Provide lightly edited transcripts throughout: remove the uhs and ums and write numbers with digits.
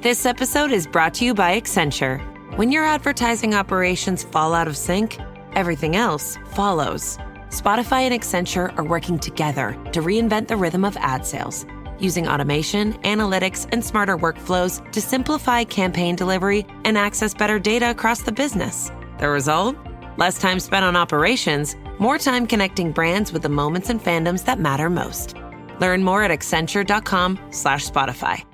This episode is brought to you by Accenture. When your advertising operations fall out of sync, everything else follows. Spotify and Accenture are working together to reinvent the rhythm of ad sales, using automation, analytics, and smarter workflows to simplify campaign delivery and access better data across the business. The result? Less time spent on operations, more time connecting brands with the moments and fandoms that matter most. Learn more at accenture.com/Spotify.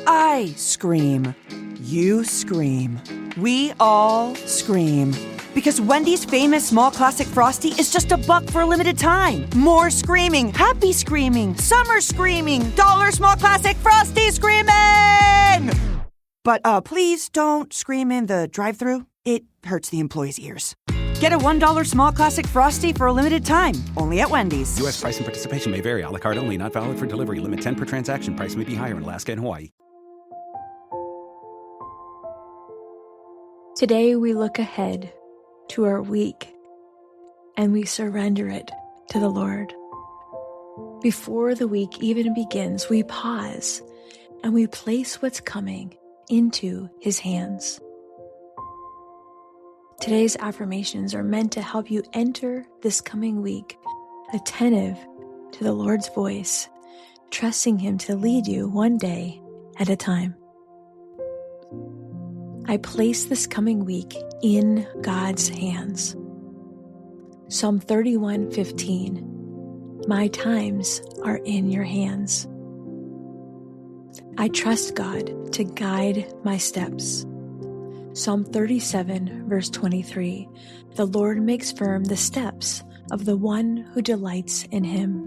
I scream. You scream. We all scream. Because Wendy's famous small classic Frosty is just $1 for a limited time. More screaming, happy screaming, summer screaming, dollar small classic Frosty screaming! But please don't scream in the drive-thru. It hurts the employees' ears. Get a $1 small classic Frosty for a limited time, only at Wendy's. U.S. price and participation may vary. A la carte only. Not valid for delivery. Limit 10 per transaction. Price may be higher in Alaska and Hawaii. Today we look ahead to our week and we surrender it to the Lord. Before the week even begins, we pause and we place what's coming into His hands. Today's affirmations are meant to help you enter this coming week attentive to the Lord's voice, trusting Him to lead you one day at a time. I place this coming week in God's hands. Psalm 31:15. My times are in your hands. I trust God to guide my steps. Psalm 37, verse 23. The Lord makes firm the steps of the one who delights in Him.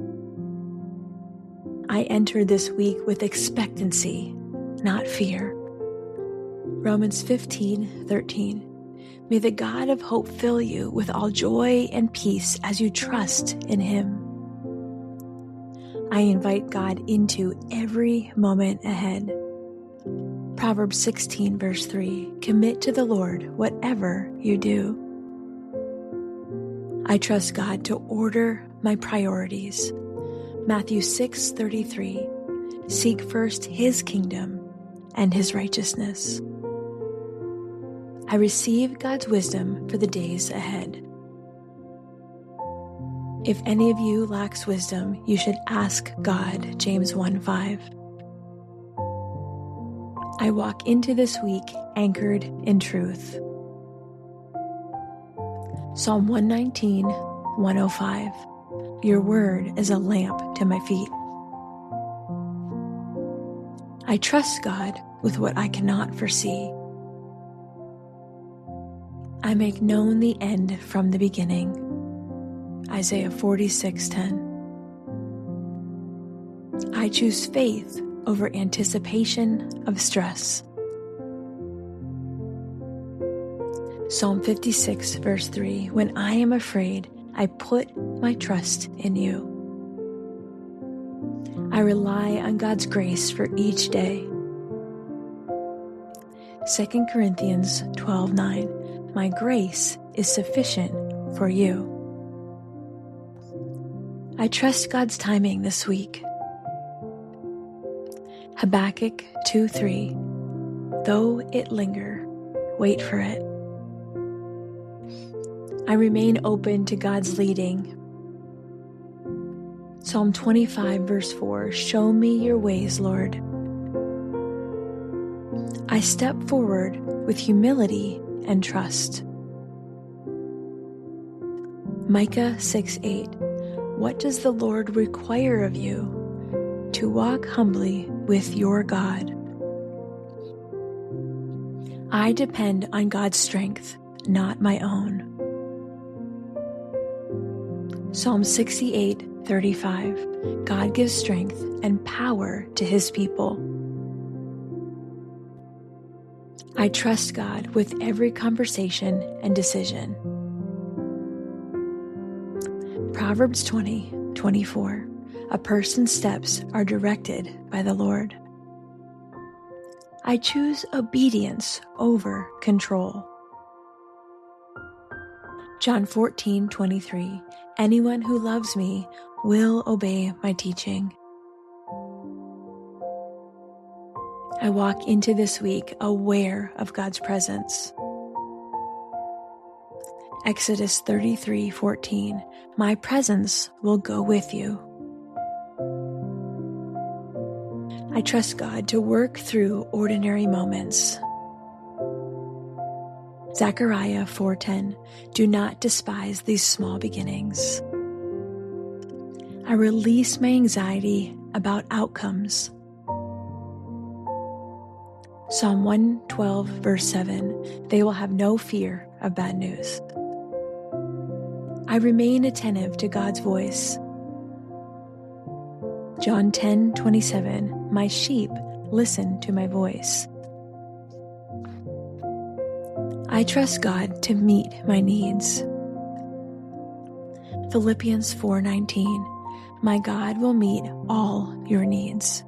I enter this week with expectancy, not fear. Romans 15:13. May the God of hope fill you with all joy and peace as you trust in Him. I invite God into every moment ahead. Proverbs 16, verse 3. Commit to the Lord whatever you do. I trust God to order my priorities. Matthew 6:33. Seek first His kingdom and His righteousness. I receive God's wisdom for the days ahead. If any of you lacks wisdom, you should ask God, James 1:5. I walk into this week anchored in truth. Psalm 119:105. Your word is a lamp to my feet. I trust God with what I cannot foresee. I make known the end from the beginning. Isaiah 46:10. I choose faith over anticipation of stress. Psalm 56, verse 3. When I am afraid, I put my trust in you. I rely on God's grace for each day. 2 Corinthians 12:9. My grace is sufficient for you. I trust God's timing this week. Habakkuk 2:3. Though it linger, wait for it. I remain open to God's leading. Psalm 25, verse 4. Show me your ways, Lord. I step forward with humility and trust. Micah 6:8. What does the Lord require of you? To walk humbly with your God. I depend on God's strength, not my own. Psalm 68:35. God gives strength and power to His people. I trust God with every conversation and decision. Proverbs 20:24. A person's steps are directed by the Lord. I choose obedience over control. John 14:23. Anyone who loves me will obey my teaching. I walk into this week aware of God's presence. Exodus 33:14, my presence will go with you. I trust God to work through ordinary moments. Zechariah 4:10, do not despise these small beginnings. I release my anxiety about outcomes. Psalm 112, verse 7, they will have no fear of bad news. I remain attentive to God's voice. John 10:27, my sheep listen to my voice. I trust God to meet my needs. Philippians 4:19, my God will meet all your needs.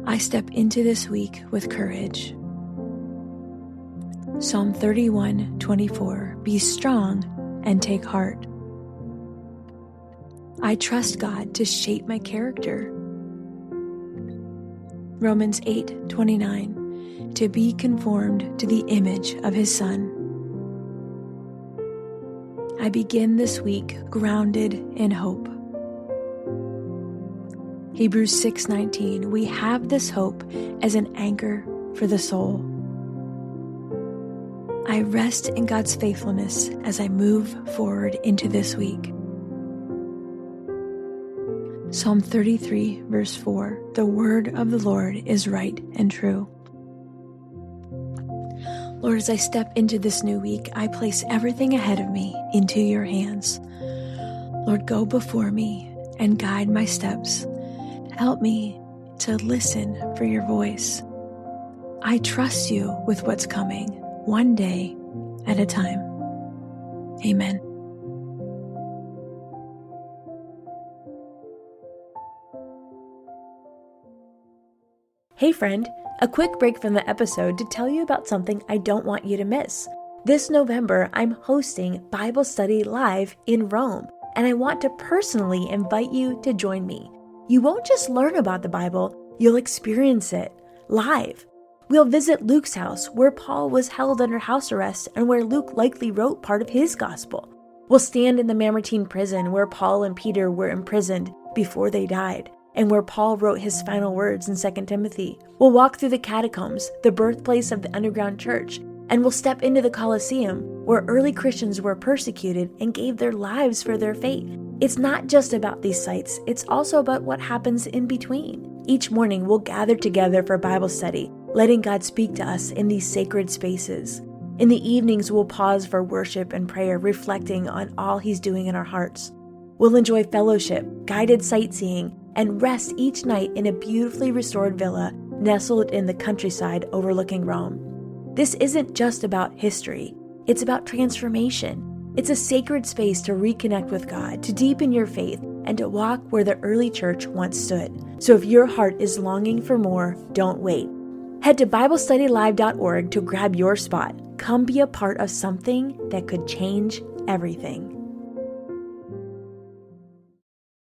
I step into this week with courage. Psalm 31:24, be strong and take heart. I trust God to shape my character. Romans 8:29, to be conformed to the image of his Son. I begin this week grounded in hope. Hebrews 6:19, we have this hope as an anchor for the soul. I rest in God's faithfulness as I move forward into this week. Psalm 33, verse 4, the word of the Lord is right and true. Lord, as I step into this new week, I place everything ahead of me into your hands. Lord, go before me and guide my steps. Help me to listen for your voice. I trust you with what's coming, one day at a time. Amen. Hey friend, a quick break from the episode to tell you about something I don't want you to miss. This November, I'm hosting Bible Study Live in Rome, and I want to personally invite you to join me. You won't just learn about the Bible, you'll experience it live. We'll visit Luke's house, where Paul was held under house arrest and where Luke likely wrote part of his gospel. We'll stand in the Mamertine prison where Paul and Peter were imprisoned before they died, and where Paul wrote his final words in 2 Timothy. We'll walk through the catacombs, the birthplace of the underground church, and we'll step into the Colosseum, where early Christians were persecuted and gave their lives for their faith. It's not just about these sites, it's also about what happens in between. Each morning, we'll gather together for Bible study, letting God speak to us in these sacred spaces. In the evenings, we'll pause for worship and prayer, reflecting on all He's doing in our hearts. We'll enjoy fellowship, guided sightseeing, and rest each night in a beautifully restored villa nestled in the countryside overlooking Rome. This isn't just about history, it's about transformation. It's a sacred space to reconnect with God, to deepen your faith, and to walk where the early church once stood. So if your heart is longing for more, don't wait. Head to BibleStudyLive.org to grab your spot. Come be a part of something that could change everything.